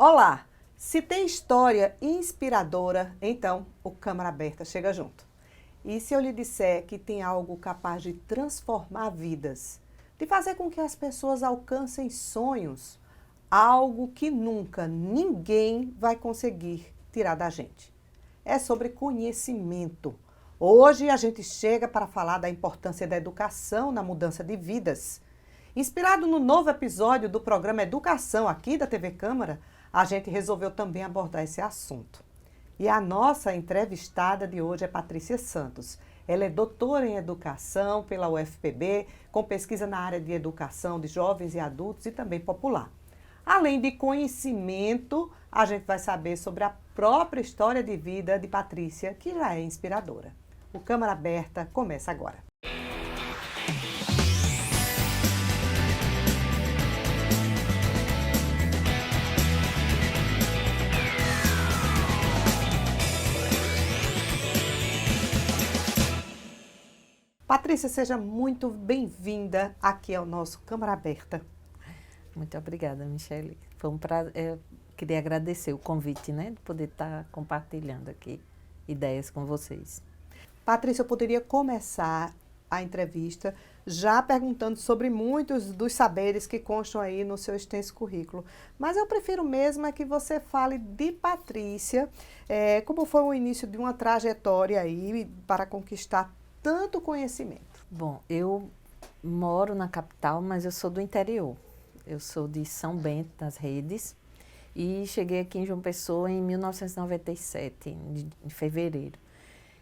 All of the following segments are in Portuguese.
Olá! Se tem história inspiradora, então o Câmara Aberta chega junto. E se eu lhe disser que tem algo capaz de transformar vidas, de fazer com que as pessoas alcancem sonhos, algo que nunca ninguém vai conseguir tirar da gente. É sobre conhecimento. Hoje a gente chega para falar da importância da educação na mudança de vidas. Inspirado no novo episódio do programa Educação aqui da TV Câmara, a gente resolveu também abordar esse assunto. E a nossa entrevistada de hoje é Patrícia Santos. Ela é doutora em educação pela UFPB, com pesquisa na área de educação de jovens e adultos e também popular. Além de conhecimento, a gente vai saber sobre a própria história de vida de Patrícia, que já é inspiradora. O Câmara Aberta começa agora. Patrícia, seja muito bem-vinda aqui ao nosso Câmara Aberta. Muito obrigada, Michele. Foi um prazer. Queria agradecer o convite, né, de poder estar compartilhando aqui ideias com vocês. Patrícia, eu poderia começar a entrevista já perguntando sobre muitos dos saberes que constam aí no seu extenso currículo. Mas eu prefiro mesmo é que você fale de Patrícia, como foi o início de uma trajetória aí para conquistar tanto conhecimento. Bom, eu moro na capital, mas eu sou do interior. Eu sou de São Bento, das Redes, e cheguei aqui em João Pessoa em 1997, em fevereiro.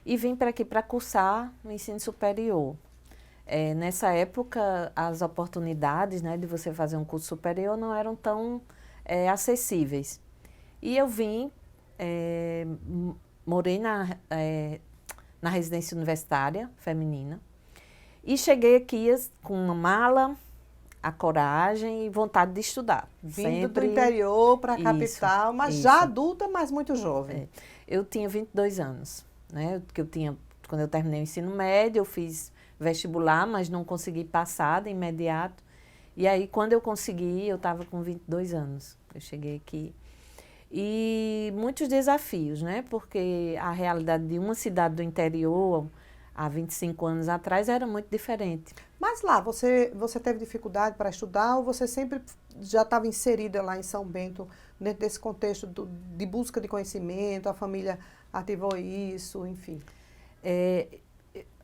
E vim para aqui para cursar o ensino superior. Nessa época, as oportunidades, né, de você fazer um curso superior não eram tão acessíveis. E eu vim, morei na residência universitária feminina e cheguei aqui com uma mala, a coragem e vontade de estudar. Vindo do interior para a capital, mas já adulta, mas muito jovem. Eu tinha 22 anos, né? Quando eu terminei o ensino médio, eu fiz vestibular, mas não consegui passar de imediato. E aí, quando eu consegui, eu estava com 22 anos. Eu cheguei aqui. E muitos desafios, né? Porque a realidade de uma cidade do interior, há 25 anos atrás, era muito diferente. Mas lá, você teve dificuldade para estudar ou você sempre já estava inserida lá em São Bento, dentro desse contexto de busca de conhecimento, a família ativou isso, enfim?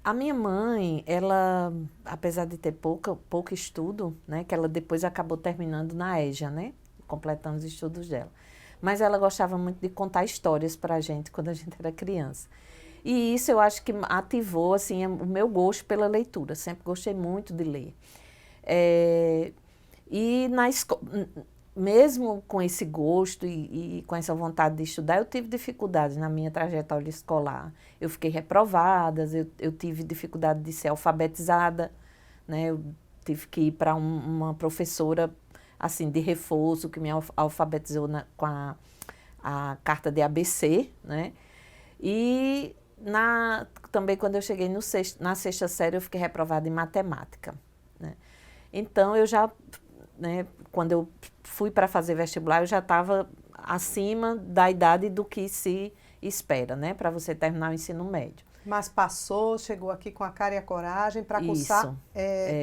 A minha mãe, ela, apesar de ter pouco estudo, né? Que ela depois acabou terminando na EJA, né? Completando os estudos dela. Mas ela gostava muito de contar histórias para a gente quando a gente era criança. E isso eu acho que ativou assim, o meu gosto pela leitura. Sempre gostei muito de ler. E mesmo com esse gosto e com essa vontade de estudar, eu tive dificuldades na minha trajetória escolar. Eu fiquei reprovada, eu tive dificuldade de ser alfabetizada, né? Eu tive que ir para uma professora assim, de reforço, que me alfabetizou com a carta de ABC, né? E também quando eu cheguei na sexta série, eu fiquei reprovada em matemática, né? Então, eu já, né, quando eu fui para fazer vestibular, eu já estava acima da idade do que se espera, né, para você terminar o ensino médio. Mas passou, chegou aqui com a cara e a coragem para cursar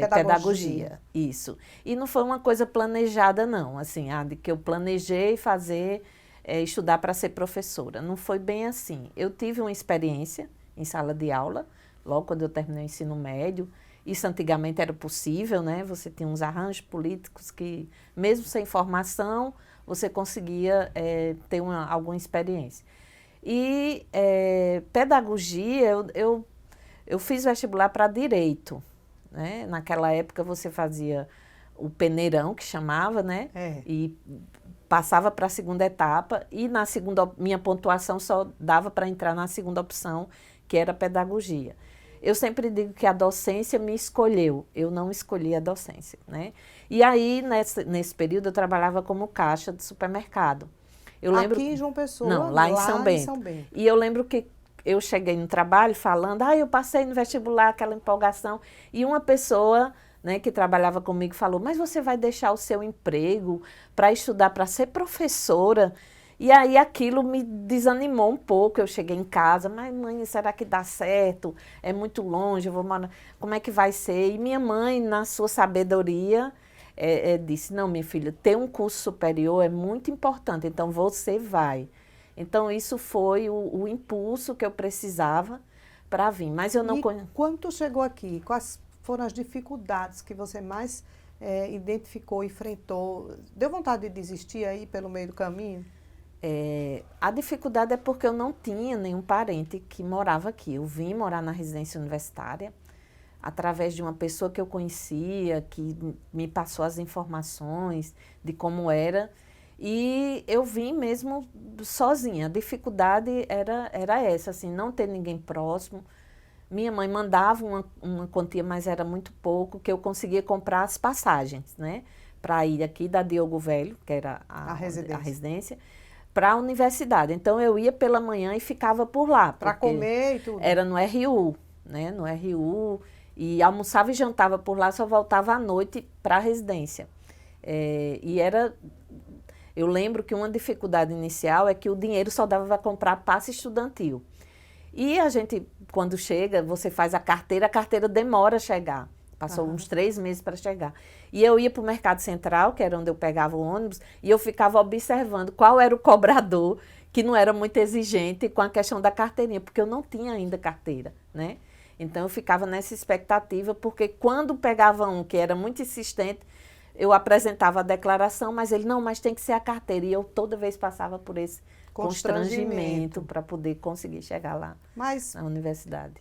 pedagogia. Isso. E não foi uma coisa planejada, não. Assim, de que eu planejei fazer, estudar para ser professora. Não foi bem assim. Eu tive uma experiência em sala de aula, logo quando eu terminei o ensino médio. Isso antigamente era possível, né? Você tinha uns arranjos políticos que, mesmo sem formação, você conseguia ter alguma experiência. E pedagogia, eu fiz vestibular para direito, né? Naquela época você fazia o peneirão, que chamava, né? E passava para a segunda etapa e minha pontuação só dava para entrar na segunda opção, que era pedagogia. Eu sempre digo que a docência me escolheu, eu não escolhi a docência, né? E aí, nesse período, eu trabalhava como caixa de supermercado. Aqui em João Pessoa? Não, lá em São Bento. E eu lembro que eu cheguei no trabalho falando, eu passei no vestibular, aquela empolgação, e uma pessoa né, que trabalhava comigo, falou, mas você vai deixar o seu emprego para estudar, para ser professora? E aí aquilo me desanimou um pouco. Eu cheguei em casa, mas mãe, será que dá certo? É muito longe, eu vou morar... Como é que vai ser? E minha mãe, na sua sabedoria, disse, não, minha filha, ter um curso superior é muito importante, então você vai. Então isso foi o impulso que eu precisava para vir. Mas eu não E quando tu chegou aqui, quais foram as dificuldades que você mais identificou, enfrentou? Deu vontade de desistir aí pelo meio do caminho? A dificuldade é porque eu não tinha nenhum parente que morava aqui. Eu vim morar na residência universitária através de uma pessoa que eu conhecia, que me passou as informações de como era. E eu vim mesmo sozinha. A dificuldade era essa, assim, não ter ninguém próximo. Minha mãe mandava uma quantia, mas era muito pouco, que eu conseguia comprar as passagens, né? Para ir aqui da Diogo Velho, que era a residência, para a universidade. Então, eu ia pela manhã e ficava por lá. Para comer e tudo? Era no RU, né? No RU. E almoçava e jantava por lá, só voltava à noite para a residência. Eu lembro que uma dificuldade inicial é que o dinheiro só dava para comprar passe estudantil. E a gente, quando chega, você faz a carteira demora a chegar. Passou uns 3 meses para chegar. E eu ia para o Mercado Central, que era onde eu pegava o ônibus, e eu ficava observando qual era o cobrador, que não era muito exigente com a questão da carteirinha, porque eu não tinha ainda carteira, né? Então, eu ficava nessa expectativa, porque quando pegava um que era muito insistente, eu apresentava a declaração, mas ele, não, mas tem que ser a carteira. E eu toda vez passava por esse constrangimento para poder conseguir chegar lá na universidade.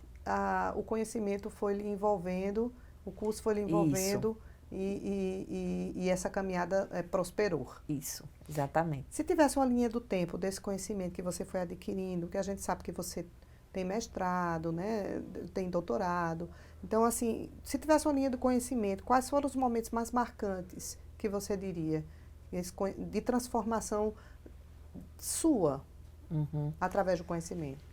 O conhecimento foi lhe envolvendo, o curso foi lhe envolvendo e essa caminhada prosperou. Isso, exatamente. Se tivesse uma linha do tempo desse conhecimento que você foi adquirindo, que a gente sabe que você tem mestrado, né, tem doutorado. Então, assim, se tivesse uma linha do conhecimento, quais foram os momentos mais marcantes que você diria de transformação sua através do conhecimento?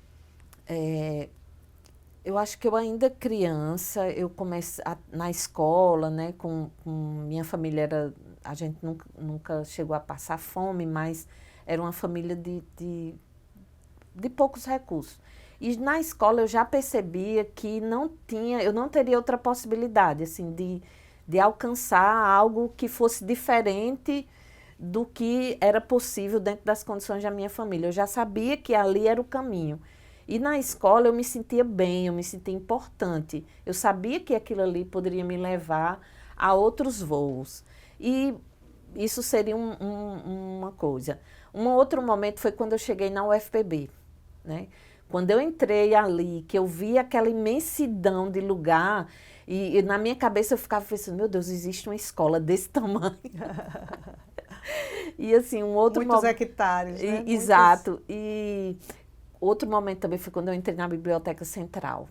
Eu acho que eu ainda criança, eu comecei na escola, né, com minha família a gente nunca chegou a passar fome, mas era uma família de poucos recursos. E na escola eu já percebia que eu não teria outra possibilidade, assim, de alcançar algo que fosse diferente do que era possível dentro das condições da minha família. Eu já sabia que ali era o caminho. E na escola eu me sentia bem, eu me sentia importante. Eu sabia que aquilo ali poderia me levar a outros voos. E isso seria uma coisa. Um outro momento foi quando eu cheguei na UFPB, né? Quando eu entrei ali, que eu vi aquela imensidão de lugar, e na minha cabeça eu ficava pensando, meu Deus, existe uma escola desse tamanho. E assim, Muitos hectares, né? Exato. E outro momento também foi quando eu entrei na Biblioteca Central.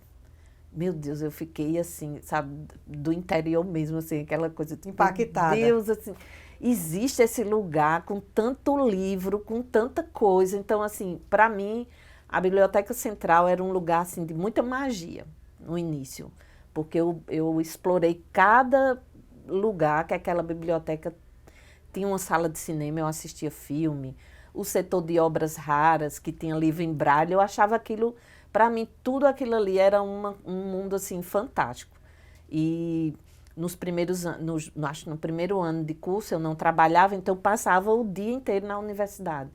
Meu Deus, eu fiquei assim, sabe, do interior mesmo, assim, aquela coisa... Impactada. Meu Deus, assim, existe esse lugar com tanto livro, com tanta coisa. Então, assim, para mim, a Biblioteca Central era um lugar, assim, de muita magia no início. Porque eu explorei cada lugar que aquela biblioteca tinha. Uma sala de cinema, eu assistia filme, o setor de obras raras, que tinha livro em braille, eu achava aquilo, para mim, tudo aquilo ali era um mundo, assim, fantástico. E acho que no primeiro ano de curso eu não trabalhava, então eu passava o dia inteiro na universidade.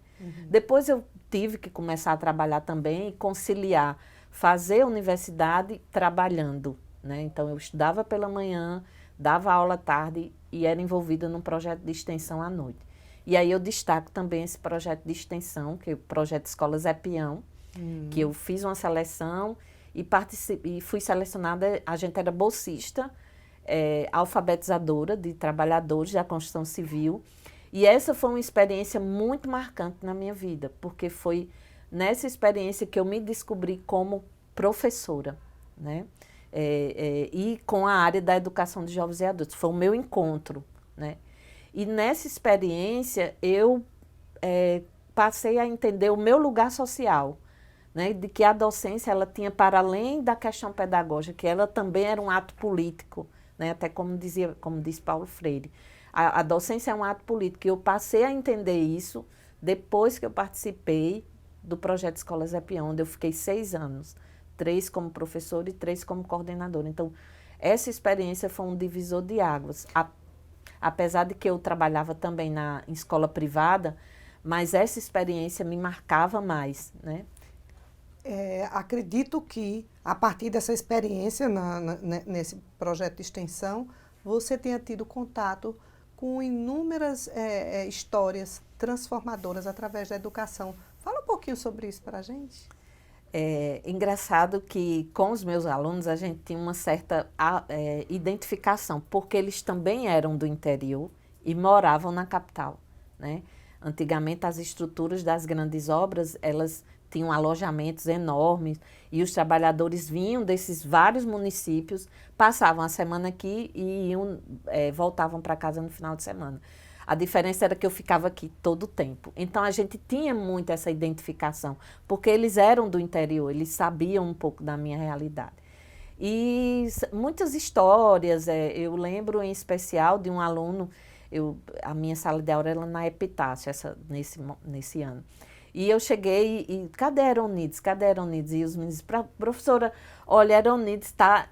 Depois eu tive que começar a trabalhar também e conciliar, fazer universidade trabalhando, né? Então eu estudava pela manhã, dava aula à tarde e era envolvida num projeto de extensão à noite. E aí eu destaco também esse projeto de extensão, que é o Projeto Escola Zé Peão, que eu fiz uma seleção e fui selecionada, a gente era bolsista, alfabetizadora de trabalhadores da construção civil. E essa foi uma experiência muito marcante na minha vida, porque foi nessa experiência que eu me descobri como professora, né? E com a área da educação de jovens e adultos. Foi o meu encontro, né? E nessa experiência eu passei a entender o meu lugar social, né? De que a docência ela tinha, para além da questão pedagógica, que ela também era um ato político, né? Até como disse Paulo Freire. A docência é um ato político. E eu passei a entender isso depois que eu participei do projeto Escola Zé Peão, onde eu fiquei 6 anos. 3 como professora e 3 como coordenadora. Então, essa experiência foi um divisor de águas. Apesar de que eu trabalhava também em escola privada, mas essa experiência me marcava mais, né? Acredito que, a partir dessa experiência nesse projeto de extensão, você tenha tido contato com inúmeras histórias transformadoras através da educação. Fala um pouquinho sobre isso para a gente. É engraçado que com os meus alunos a gente tinha uma certa identificação, porque eles também eram do interior e moravam na capital, né? Antigamente as estruturas das grandes obras, elas tinham alojamentos enormes e os trabalhadores vinham desses vários municípios, passavam a semana aqui e voltavam para casa no final de semana. A diferença era que eu ficava aqui todo o tempo. Então, a gente tinha muito essa identificação, porque eles eram do interior, eles sabiam um pouco da minha realidade. E muitas histórias, eu lembro em especial de um aluno, a minha sala de aula era na Epitácio, nesse ano. E eu cheguei e cadê a Eronides? Cadê a Eronides? E os meninos, professora, olha, a Eronides está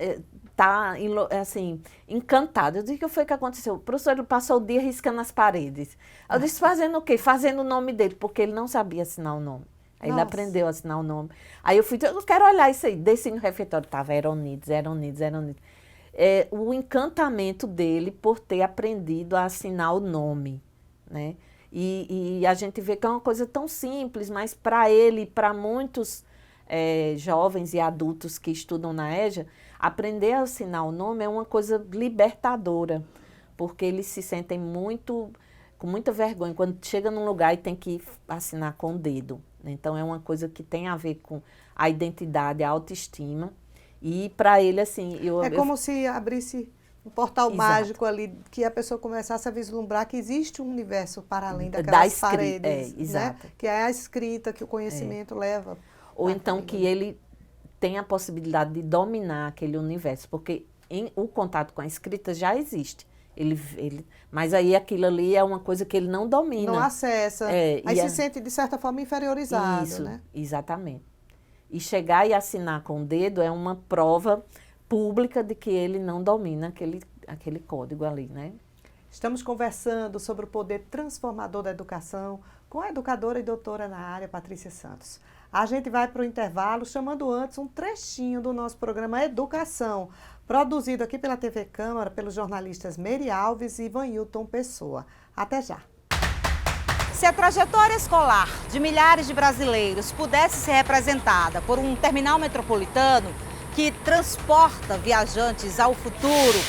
assim, encantada. Eu disse, o que foi que aconteceu? O professor passou o dia riscando as paredes. Eu disse, fazendo o quê? Fazendo o nome dele, porque ele não sabia assinar o nome. Aí ele aprendeu a assinar o nome. Aí eu eu quero olhar isso aí. Desci no refeitório, estava Eronides. O encantamento dele por ter aprendido a assinar o nome, né? E a gente vê que é uma coisa tão simples, mas para ele e para muitos jovens e adultos que estudam na EJA, aprender a assinar o nome é uma coisa libertadora, porque eles se sentem com muita vergonha quando chega num lugar e tem que assinar com o dedo. Então, é uma coisa que tem a ver com a identidade, a autoestima. E para ele, assim... como se abrisse um portal mágico ali, que a pessoa começasse a vislumbrar que existe um universo para além daquelas paredes, né? Que é a escrita, que o conhecimento leva. Ou então que ele tem a possibilidade de dominar aquele universo, porque o contato com a escrita já existe. Mas aí aquilo ali é uma coisa que ele não domina. Não acessa. Aí se sente, de certa forma, inferiorizado, isso, né? Exatamente. E chegar e assinar com o dedo é uma prova pública de que ele não domina aquele código ali, né? Estamos conversando sobre o poder transformador da educação com a educadora e doutora na área, Patrícia Santos. A gente vai para o intervalo, chamando antes um trechinho do nosso programa Educação, produzido aqui pela TV Câmara, pelos jornalistas Meire Alves e Ivanilton Pessoa. Até já! Se a trajetória escolar de milhares de brasileiros pudesse ser representada por um terminal metropolitano que transporta viajantes ao futuro,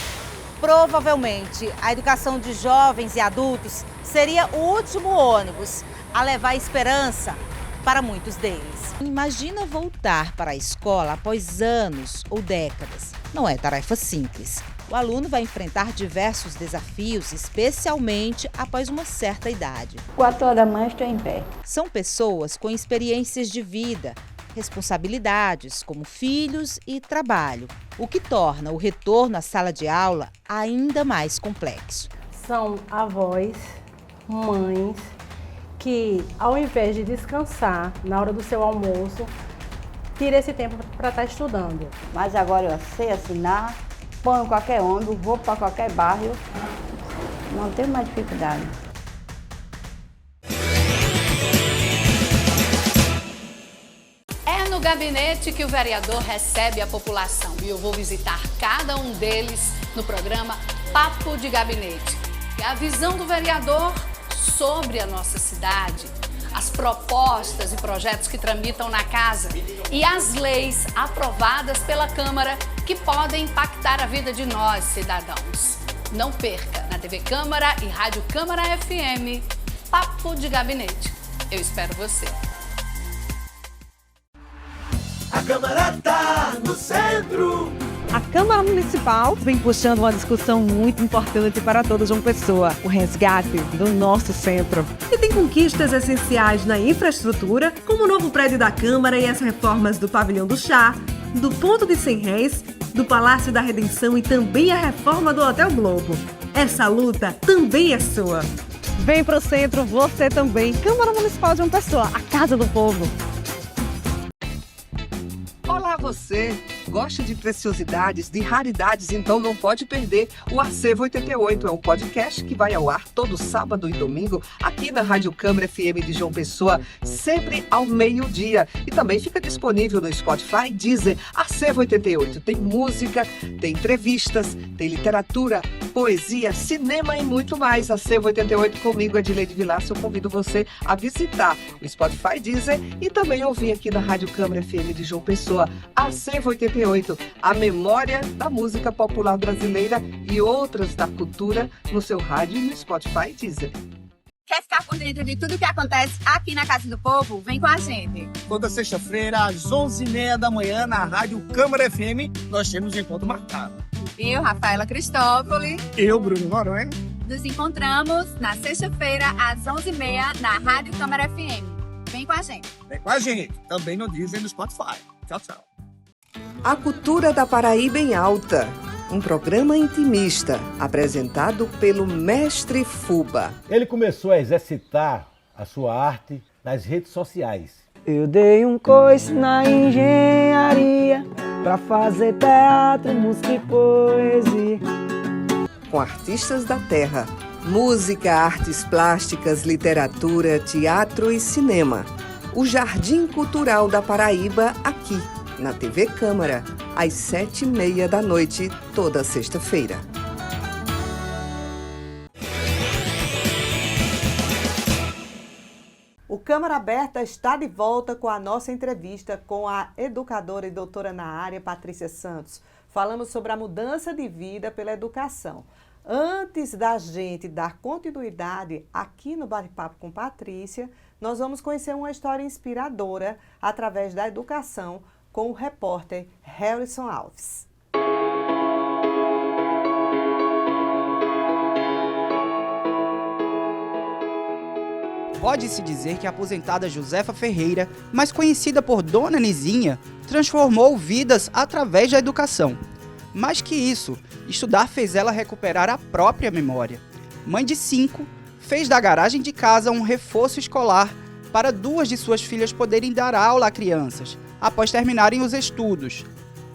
provavelmente a educação de jovens e adultos seria o último ônibus a levar esperança para muitos deles. Imagina voltar para a escola após anos ou décadas. Não é tarefa simples. O aluno vai enfrentar diversos desafios, especialmente após uma certa idade. 4 horas da manhã estou em pé. São pessoas com experiências de vida, responsabilidades como filhos e trabalho, o que torna o retorno à sala de aula ainda mais complexo. São avós, mães, que ao invés de descansar na hora do seu almoço, tira esse tempo para estar estudando. Mas agora eu sei assinar, ponho qualquer ônibus, vou para qualquer bairro, não tenho mais dificuldade. É no gabinete que o vereador recebe a população e eu vou visitar cada um deles no programa Papo de Gabinete. É a visão do vereador sobre a nossa cidade, as propostas e projetos que tramitam na casa e as leis aprovadas pela Câmara que podem impactar a vida de nós, cidadãos. Não perca, na TV Câmara e Rádio Câmara FM, Papo de Gabinete. Eu espero você. A Câmara tá no centro. A Câmara Municipal vem puxando uma discussão muito importante para toda João Pessoa, o resgate do nosso centro. E tem conquistas essenciais na infraestrutura, como o novo prédio da Câmara e as reformas do Pavilhão do Chá, do Ponto de 100 Réis do Palácio da Redenção e também a reforma do Hotel Globo. Essa luta também é sua. Vem pro centro, você também. Câmara Municipal de João Pessoa, a Casa do Povo. Olá você! Gosta de preciosidades, de raridades, então não pode perder o Acervo 88. É um podcast que vai ao ar todo sábado e domingo aqui na Rádio Câmara FM de João Pessoa, sempre ao meio-dia. E também fica disponível no Spotify, Deezer, Acervo 88. Tem música, tem entrevistas, tem literatura, poesia, cinema e muito mais. Acervo 88 comigo, Adileide Vilaça. Eu convido você a visitar o Spotify, Deezer e também ouvir aqui na Rádio Câmara FM de João Pessoa. Acervo 88, a memória da música popular brasileira e outras da cultura no seu rádio e no Spotify e Deezer. Quer ficar por dentro de tudo que acontece aqui na Casa do Povo? Vem com a gente. Toda sexta-feira, às 11h30 da manhã, na Rádio Câmara FM, nós temos um encontro marcado. Eu, Rafaela Cristóvoli. Eu, Bruno Noronha. Nos encontramos na sexta-feira, às 11h30, na Rádio Câmara FM. Vem com a gente. Vem com a gente. Também no Deezer e no Spotify. Tchau, tchau. A Cultura da Paraíba em Alta, um programa intimista apresentado pelo Mestre Fuba. Ele começou a exercitar a sua arte nas redes sociais. Eu dei um coice na engenharia pra fazer teatro, música e poesia. Com artistas da terra, música, artes plásticas, literatura, teatro e cinema. O Jardim Cultural da Paraíba aqui, na TV Câmara, às 7h30 da noite, toda sexta-feira. O Câmara Aberta está de volta com a nossa entrevista com a educadora e doutora na área, Patrícia Santos. Falamos sobre a mudança de vida pela educação. Antes da gente dar continuidade aqui no Bate-Papo com Patrícia, nós vamos conhecer uma história inspiradora através da educação com o repórter Harrison Alves. Pode-se dizer que a aposentada Josefa Ferreira, mais conhecida por Dona Nizinha, transformou vidas através da educação. Mais que isso, estudar fez ela recuperar a própria memória. Mãe de 5, fez da garagem de casa um reforço escolar para 2 de suas filhas poderem dar aula a crianças, após terminarem os estudos.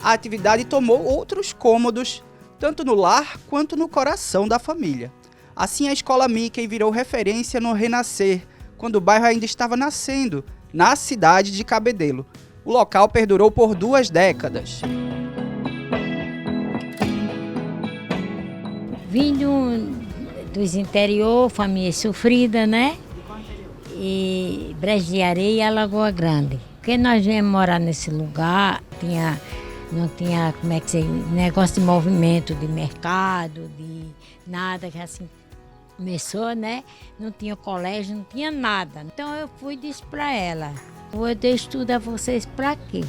A atividade tomou outros cômodos, tanto no lar quanto no coração da família. Assim, a Escola Mickey virou referência no renascer, quando o bairro ainda estava nascendo, na cidade de Cabedelo. O local perdurou por 2 décadas. Vindo dos interior, família sofrida, né? E Brejo de Areia e Alagoa Grande. Porque nós viemos morar nesse lugar, não tinha, como é que se negócio de movimento, de mercado, de nada, que assim começou, né? Não tinha colégio, não tinha nada. Então eu fui e disse para ela, vou estudar vocês para quê?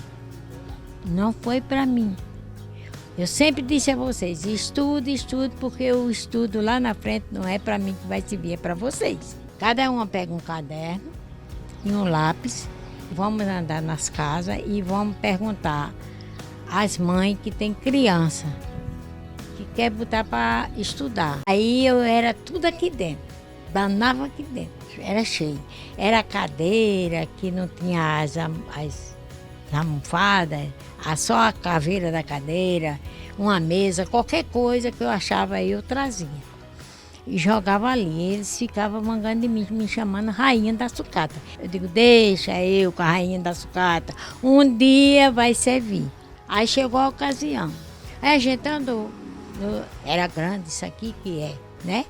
Não foi para mim. Eu sempre disse a vocês, estude, porque o estudo lá na frente não é para mim que vai servir, é para vocês. Cada uma pega um caderno e um lápis, vamos andar nas casas e vamos perguntar às mães que têm criança, que quer botar para estudar. Aí eu era tudo aqui dentro, danava aqui dentro, era cheio. Era cadeira que não tinha as almofadas, só a caveira da cadeira, uma mesa, qualquer coisa que eu achava aí eu trazia. E jogava ali, eles ficavam mangando de mim, me chamando Rainha da Sucata. Eu digo, deixa eu com a Rainha da Sucata, um dia vai servir. Aí chegou a ocasião. Aí a gente andou, era grande isso aqui que é, né?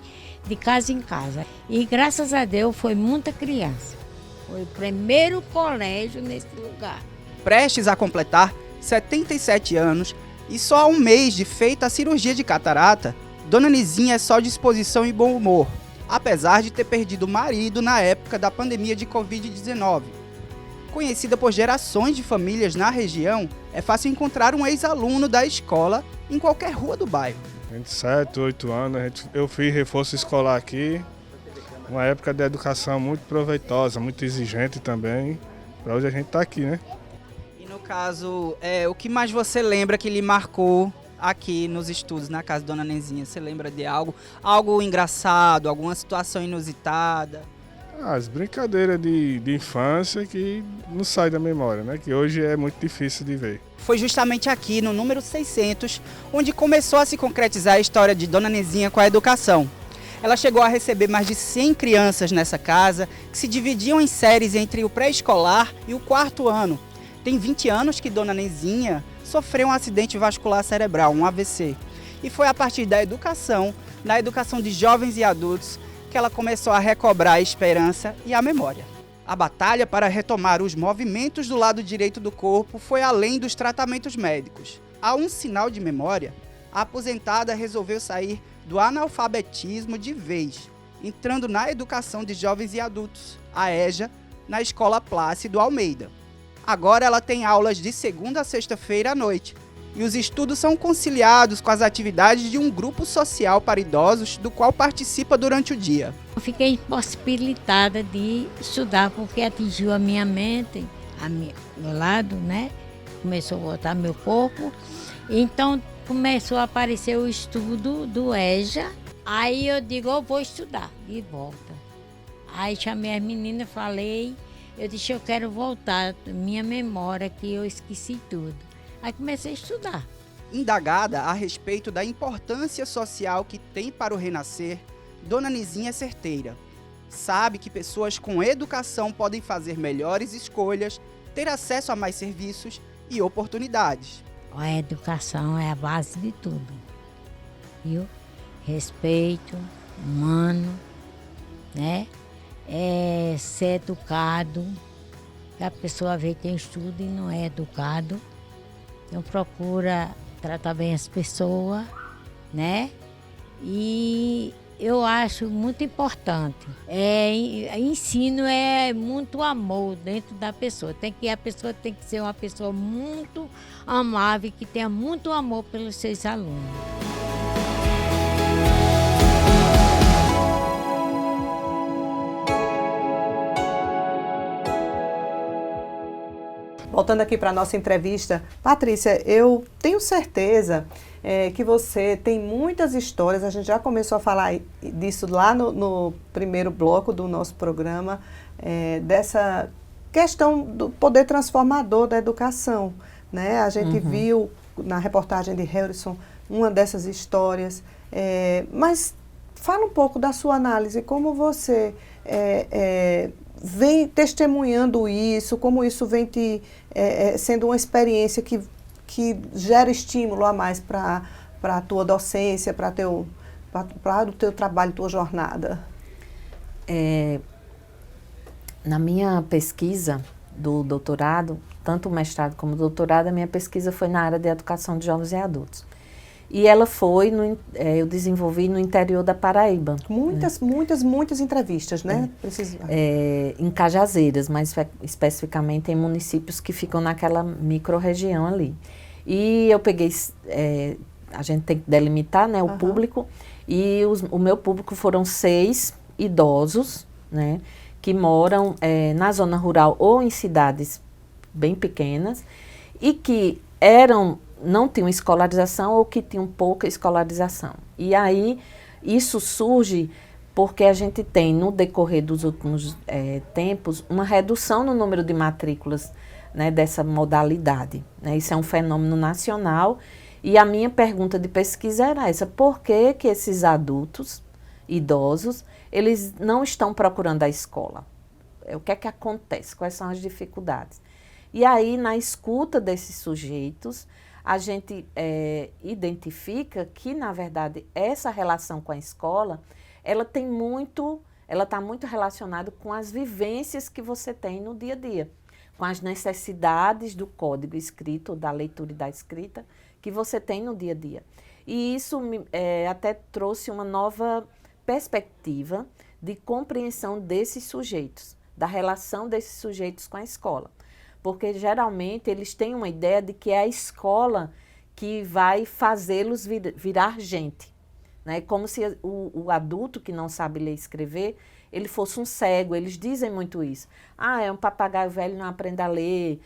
De casa em casa. E graças a Deus foi muita criança. Foi o primeiro colégio nesse lugar. Prestes a completar 77 anos e só há um mês de feita a cirurgia de catarata, Dona Nizinha é só disposição e bom humor, apesar de ter perdido o marido na época da pandemia de Covid-19. Conhecida por gerações de famílias na região, é fácil encontrar um ex-aluno da escola em qualquer rua do bairro. 27, 8 anos, eu fiz reforço escolar aqui, uma época de educação muito proveitosa, muito exigente também, para hoje a gente está aqui, né? caso, o que mais você lembra que lhe marcou aqui nos estudos, na casa da Dona Nezinha? Você lembra de algo? Algo engraçado, alguma situação inusitada? As brincadeiras de infância que não saem da memória, né? Que hoje é muito difícil de ver. Foi justamente aqui, no número 600, onde começou a se concretizar a história de Dona Nezinha com a educação. Ela chegou a receber mais de 100 crianças nessa casa, que se dividiam em séries entre o pré-escolar e o 4º ano. Tem 20 anos que Dona Nezinha sofreu um acidente vascular cerebral, um AVC. E foi a partir da educação, na educação de jovens e adultos, que ela começou a recobrar a esperança e a memória. A batalha para retomar os movimentos do lado direito do corpo foi além dos tratamentos médicos. A um sinal de memória, a aposentada resolveu sair do analfabetismo de vez, entrando na educação de jovens e adultos, a EJA, na Escola Plácido Almeida. Agora ela tem aulas de segunda a sexta-feira à noite, e os estudos são conciliados com as atividades de um grupo social para idosos, do qual participa durante o dia. Eu fiquei impossibilitada de estudar porque atingiu a minha mente, meu lado, né? Começou a voltar meu corpo. Então começou a aparecer o estudo do EJA. Aí eu digo, eu vou estudar e volta. Aí chamei as meninas, falei, eu disse, eu quero voltar, minha memória que eu esqueci tudo. Aí comecei a estudar. Indagada a respeito da importância social que tem para o renascer, Dona Nezinha é certeira. Sabe que pessoas com educação podem fazer melhores escolhas, ter acesso a mais serviços e oportunidades. A educação é a base de tudo, viu? Respeito humano, né? É ser educado, que a pessoa vê que tem estudo e não é educado. Então procura tratar bem as pessoas, né? E eu acho muito importante. Ensino é muito amor dentro da pessoa. A pessoa tem que ser uma pessoa muito amável, que tenha muito amor pelos seus alunos. Voltando aqui para a nossa entrevista, Patrícia, eu tenho certeza que você tem muitas histórias, a gente já começou a falar disso lá no primeiro bloco do nosso programa, dessa questão do poder transformador da educação, né? A gente viu na reportagem de Harrison uma dessas histórias, mas fala um pouco da sua análise, como você vem testemunhando isso, como isso vem sendo uma experiência que gera estímulo a mais para a tua docência, para o teu trabalho, tua jornada? Na minha pesquisa do doutorado, tanto o mestrado como o doutorado, a minha pesquisa foi na área de educação de jovens e adultos. E ela foi, eu desenvolvi no interior da Paraíba. Muitas entrevistas, né? Em Cajazeiras, mais especificamente em municípios que ficam naquela micro-região ali. E eu peguei, a gente tem que delimitar, né, o público, e o meu público foram 6 idosos, né, que moram na zona rural ou em cidades bem pequenas e que não tinham escolarização ou que tinham pouca escolarização. E aí, isso surge porque a gente tem, no decorrer dos últimos tempos, uma redução no número de matrículas, né, dessa modalidade, né? Isso é um fenômeno nacional. E a minha pergunta de pesquisa era essa: por que que esses adultos, idosos, eles não estão procurando a escola? O que é que acontece? Quais são as dificuldades? E aí, na escuta desses sujeitos, a gente identifica que, na verdade, essa relação com a escola, ela está muito relacionada com as vivências que você tem no dia a dia, com as necessidades do código escrito, da leitura e da escrita, que você tem no dia a dia. E isso até trouxe uma nova perspectiva de compreensão desses sujeitos, da relação desses sujeitos com a escola. Porque, geralmente, eles têm uma ideia de que é a escola que vai fazê-los virar gente, né? Como se o adulto que não sabe ler e escrever, ele fosse um cego. Eles dizem muito isso. Ah, é um papagaio velho, não aprende a ler.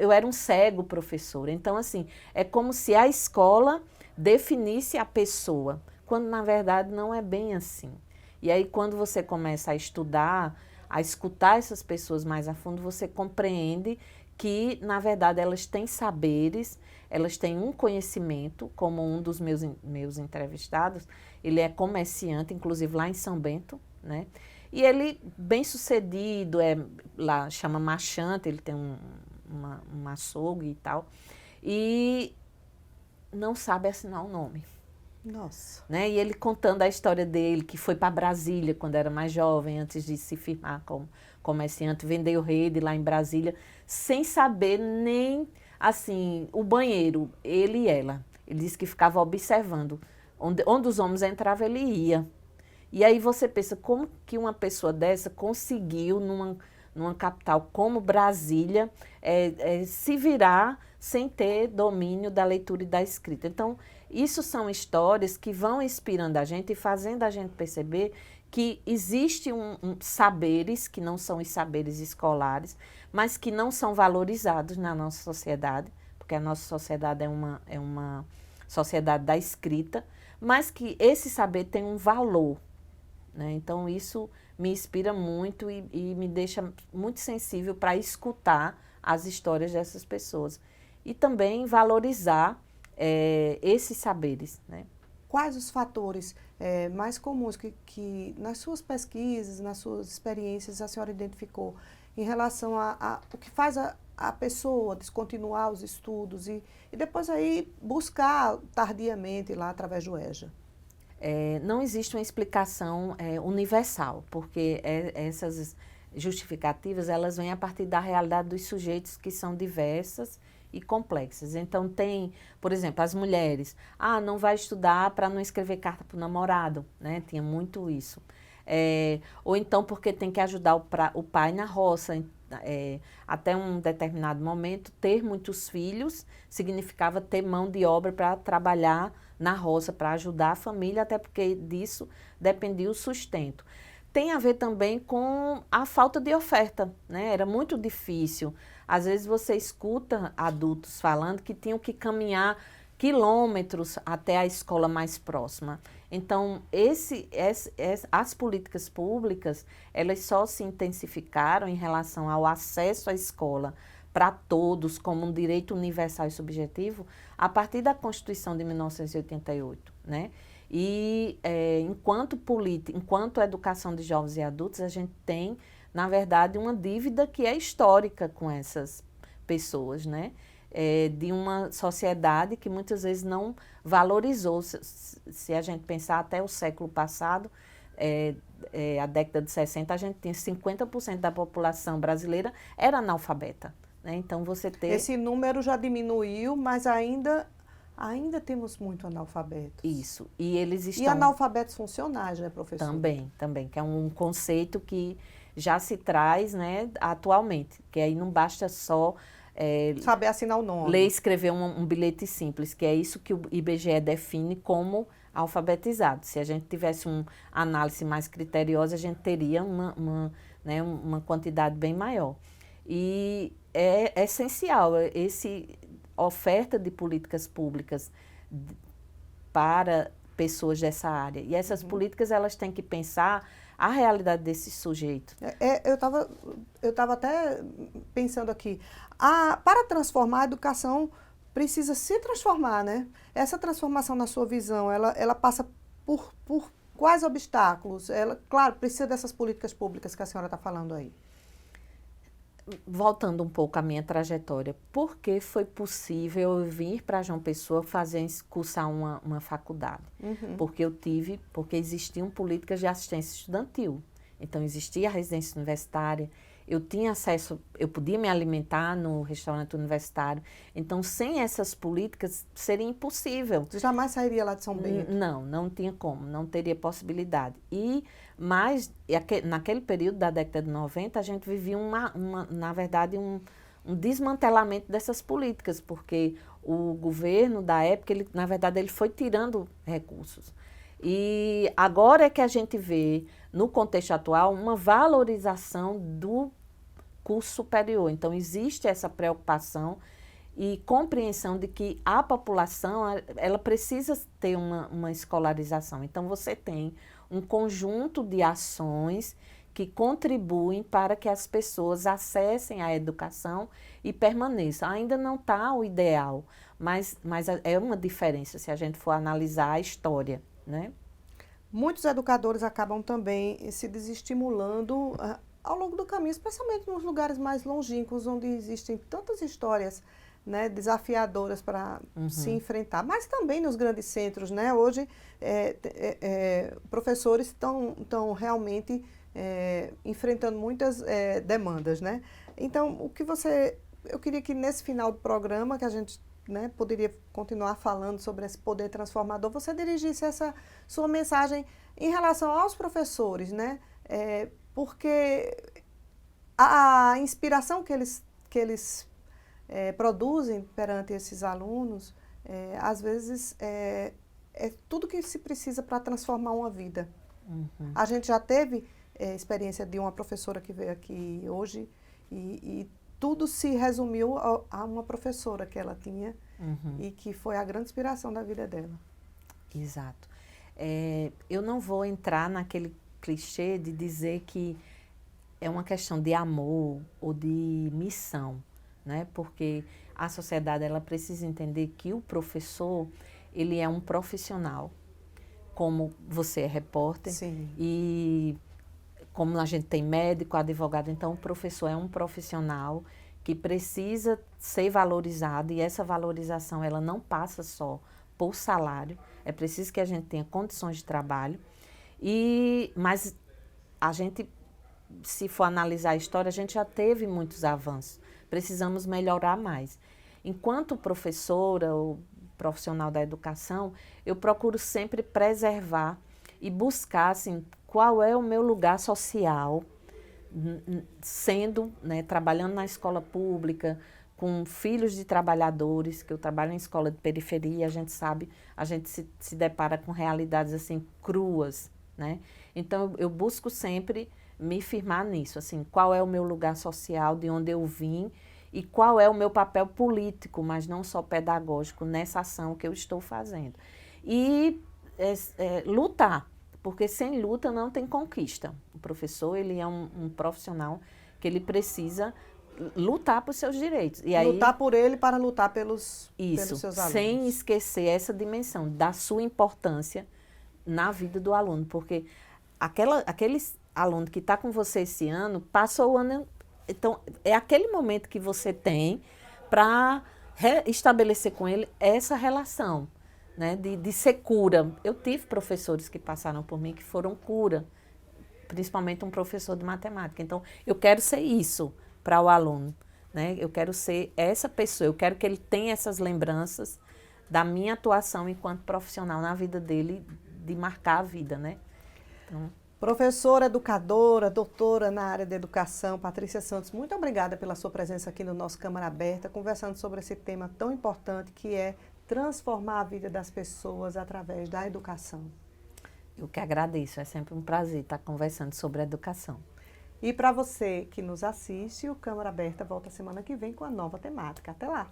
Eu era um cego, professor. Então, assim, é como se a escola definisse a pessoa, quando na verdade não é bem assim. E aí, quando você começa a estudar, a escutar essas pessoas mais a fundo, você compreende que, na verdade, elas têm saberes, elas têm um conhecimento, como um dos meus entrevistados, ele é comerciante, inclusive lá em São Bento, né? E ele, bem sucedido, lá chama marchante, ele tem um açougue e tal, e não sabe assinar o nome. Nossa. Né? E ele contando a história dele, que foi para Brasília quando era mais jovem, antes de se firmar como comerciante, vendeu rede lá em Brasília, sem saber nem, assim, o banheiro, ele e ela. Ele disse que ficava observando. Onde os homens entravam, ele ia. E aí você pensa, como que uma pessoa dessa conseguiu, numa capital como Brasília, se virar sem ter domínio da leitura e da escrita. Então, isso são histórias que vão inspirando a gente e fazendo a gente perceber que existe saberes, que não são os saberes escolares, mas que não são valorizados na nossa sociedade, porque a nossa sociedade é uma sociedade da escrita, mas que esse saber tem um valor, né? Então, isso me inspira muito e me deixa muito sensível para escutar as histórias dessas pessoas. E também valorizar esses saberes, né? Quais os fatores mais comuns que nas suas pesquisas, nas suas experiências, a senhora identificou em relação a o que faz a pessoa descontinuar os estudos e depois aí buscar tardiamente lá através do EJA? Não existe uma explicação universal, porque essas justificativas, elas vêm a partir da realidade dos sujeitos, que são diversas e complexas. Então, tem, por exemplo, as mulheres. Não vai estudar para não escrever carta para o namorado, né? Tinha muito isso. Ou então porque tem que ajudar o pai na roça. Até um determinado momento, ter muitos filhos significava ter mão de obra para trabalhar na roça, para ajudar a família, até porque disso dependia o sustento. Tem a ver também com a falta de oferta, né? Era muito difícil. Às vezes você escuta adultos falando que tinham que caminhar quilômetros até a escola mais próxima. Então, as políticas públicas, elas só se intensificaram em relação ao acesso à escola para todos, como um direito universal e subjetivo, a partir da Constituição de 1988, né? E enquanto educação de jovens e adultos, a gente tem, na verdade, uma dívida que é histórica com essas pessoas, né? De uma sociedade que muitas vezes não valorizou. Se a gente pensar até o século passado, a década de 60, a gente tinha 50% da população brasileira era analfabeta, né? Então, você ter... Esse número já diminuiu, mas ainda temos muito analfabetos. Isso. E eles estão... E analfabetos funcionais, né, professor? Também, que é um conceito que já se traz, né, atualmente, que aí não basta só... saber assinar o nome. Ler e escrever um bilhete simples, que é isso que o IBGE define como alfabetizado. Se a gente tivesse uma análise mais criteriosa, a gente teria uma quantidade bem maior. E é essencial oferta de políticas públicas para pessoas dessa área. E essas políticas, elas têm que pensar a realidade desses sujeitos. Eu estava até pensando aqui, para transformar a educação precisa se transformar, né? Essa transformação, na sua visão, ela passa por quais obstáculos? Claro, precisa dessas políticas públicas que a senhora está falando aí. Voltando um pouco à minha trajetória, por que foi possível eu vir para João Pessoa cursar uma faculdade? Porque existiam políticas de assistência estudantil. Então, existia a residência universitária, eu tinha acesso, eu podia me alimentar no restaurante universitário. Então, sem essas políticas, seria impossível. Você jamais sairia lá de São Bento? Não tinha como, não teria possibilidade. Mas, naquele período da década de 90, a gente vivia, na verdade, um desmantelamento dessas políticas, porque o governo da época, na verdade, ele foi tirando recursos. E agora é que a gente vê, no contexto atual, uma valorização do curso superior. Então, existe essa preocupação e compreensão de que a população, ela precisa ter uma escolarização. Então, você tem um conjunto de ações que contribuem para que as pessoas acessem a educação e permaneçam. Ainda não está o ideal, mas é uma diferença se a gente for analisar a história, né? Muitos educadores acabam também se desestimulando ao longo do caminho, especialmente nos lugares mais longínquos, onde existem tantas histórias, né, desafiadoras para se enfrentar, mas também nos grandes centros, né? Hoje, professores estão realmente enfrentando muitas demandas, né? Então, eu queria que nesse final do programa, que a gente, né, poderia continuar falando sobre esse poder transformador, você dirigisse essa sua mensagem em relação aos professores, né? Porque a inspiração que eles produzem perante esses alunos, às vezes, é tudo que se precisa para transformar uma vida. A gente já teve experiência de uma professora que veio aqui hoje e tudo se resumiu a uma professora que ela tinha e que foi a grande inspiração da vida dela. Exato. Eu não vou entrar naquele clichê de dizer que é uma questão de amor ou de missão, né? Porque a sociedade, ela precisa entender que o professor, ele é um profissional, como você é repórter. Sim. E como a gente tem médico, advogado, então o professor é um profissional que precisa ser valorizado, e essa valorização, ela não passa só por salário, é preciso que a gente tenha condições de trabalho, mas a gente, se for analisar a história, a gente já teve muitos avanços, precisamos melhorar mais. Enquanto professora ou profissional da educação, eu procuro sempre preservar e buscar, assim, qual é o meu lugar social, sendo, né, trabalhando na escola pública, com filhos de trabalhadores, que eu trabalho em escola de periferia, a gente sabe, a gente se depara com realidades, assim, cruas, né? Então, eu busco sempre me firmar nisso, assim, qual é o meu lugar social, de onde eu vim, e qual é o meu papel político, mas não só pedagógico, nessa ação que eu estou fazendo. E lutar, porque sem luta não tem conquista. O professor, ele é um profissional que ele precisa lutar por seus direitos. E lutar por ele para lutar pelos seus alunos. Sem esquecer essa dimensão da sua importância na vida do aluno, porque aquele aluno que está com você esse ano, passou o ano. Então, é aquele momento que você tem para estabelecer com ele essa relação, né, de ser cura. Eu tive professores que passaram por mim que foram cura, principalmente um professor de matemática. Então, eu quero ser isso para o aluno, né? Eu quero ser essa pessoa, eu quero que ele tenha essas lembranças da minha atuação enquanto profissional na vida dele, de marcar a vida, né? Então, professora, educadora, doutora na área de educação, Patrícia Santos, muito obrigada pela sua presença aqui no nosso Câmara Aberta, conversando sobre esse tema tão importante que é transformar a vida das pessoas através da educação. Eu que agradeço, é sempre um prazer estar conversando sobre a educação. E para você que nos assiste, o Câmara Aberta volta semana que vem com a nova temática. Até lá!